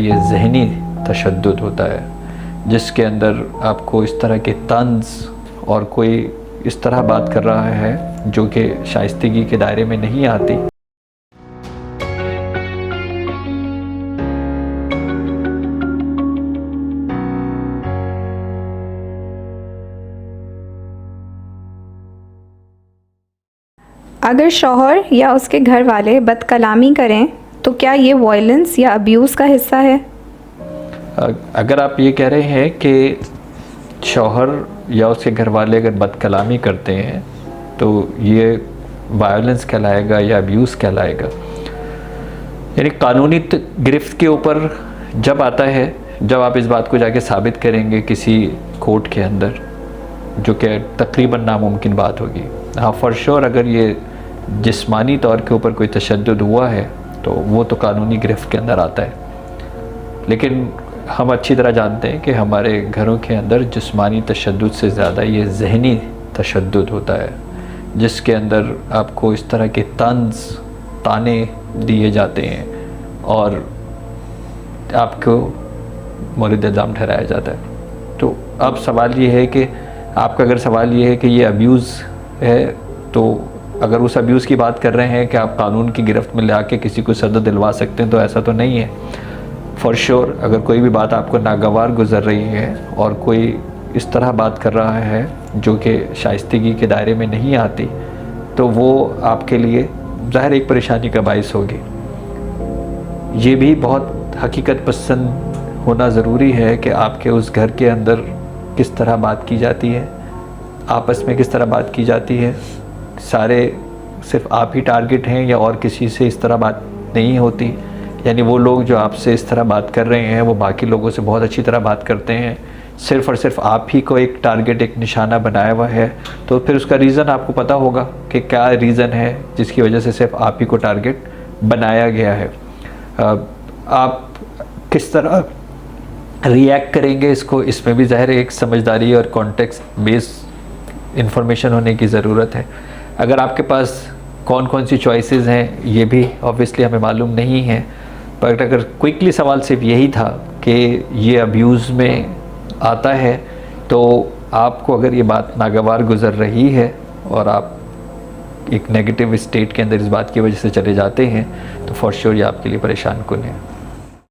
ये ज़हनी तशद्दुद होता है, जिसके अंदर आपको इस तरह के तंज़ और कोई इस तरह बात कर रहा है जो कि शाइस्तगी के दायरे में नहीं आती। अगर शौहर या उसके घर वाले बदकलामी करें तो क्या ये वायलेंस या अब्यूज़ का हिस्सा है? अगर आप ये कह रहे हैं कि शौहर या उसके घर वाले अगर बदकलामी करते हैं तो ये वायलेंस कहलाएगा या अब्यूज़ कहलाएगा, यानी कानूनी गिरफ्त के ऊपर जब आता है, जब आप इस बात को जाके साबित करेंगे किसी कोर्ट के अंदर, जो कि तकरीबन नामुमकिन बात होगी। हाँ, फॉर श्योर अगर ये जिस्मानी तौर के ऊपर कोई तशद्दुद हुआ है तो वो तो कानूनी गिरफ्त के अंदर आता है, लेकिन हम अच्छी तरह जानते हैं कि हमारे घरों के अंदर जिस्मानी तशद्दुद से ज़्यादा ये ज़हनी तशद्दुद होता है, जिसके अंदर आपको इस तरह के तंज़ ताने दिए जाते हैं और आपको मोरिद इल्ज़ाम ठहराया जाता है। तो अब सवाल ये है कि आपका अगर सवाल ये है कि ये अब्यूज़ है, तो अगर उस अब्यूज़ की बात कर रहे हैं कि आप कानून की गिरफ्त में ला के किसी को सज़ा दिलवा सकते हैं, तो ऐसा तो नहीं है। फॉर श्योर अगर कोई भी बात आपको नागवार गुज़र रही है और कोई इस तरह बात कर रहा है जो कि शाइस्तगी के दायरे में नहीं आती, तो वो आपके लिए ज़ाहिर एक परेशानी का बाइस होगी। ये भी बहुत हकीकत पसंद होना ज़रूरी है कि आपके उस घर के अंदर किस तरह बात की जाती है, आपस में किस तरह बात की जाती है। सारे सिर्फ आप ही टारगेट हैं या और किसी से इस तरह बात नहीं होती, यानी वो लोग जो आपसे इस तरह बात कर रहे हैं वो बाकी लोगों से बहुत अच्छी तरह बात करते हैं, सिर्फ़ और सिर्फ आप ही को एक टारगेट, एक निशाना बनाया हुआ है, तो फिर उसका रीज़न आपको पता होगा कि क्या रीज़न है जिसकी वजह से सिर्फ आप ही को टारगेट बनाया गया है। आप किस तरह रिएक्ट करेंगे इसको, इसमें भी ज़ाहिर एक समझदारी और कॉन्टेक्स्ट बेस्ड इंफॉर्मेशन होने की ज़रूरत है। अगर आपके पास कौन कौन सी चॉइसेस हैं ये भी ऑब्वियसली हमें मालूम नहीं है, पर अगर क्विकली सवाल सिर्फ यही था कि ये अब्यूज़ में आता है, तो आपको अगर ये बात नागवार गुज़र रही है और आप एक नेगेटिव स्टेट के अंदर इस बात की वजह से चले जाते हैं, तो फॉर श्योर ये आपके लिए परेशान कुन है।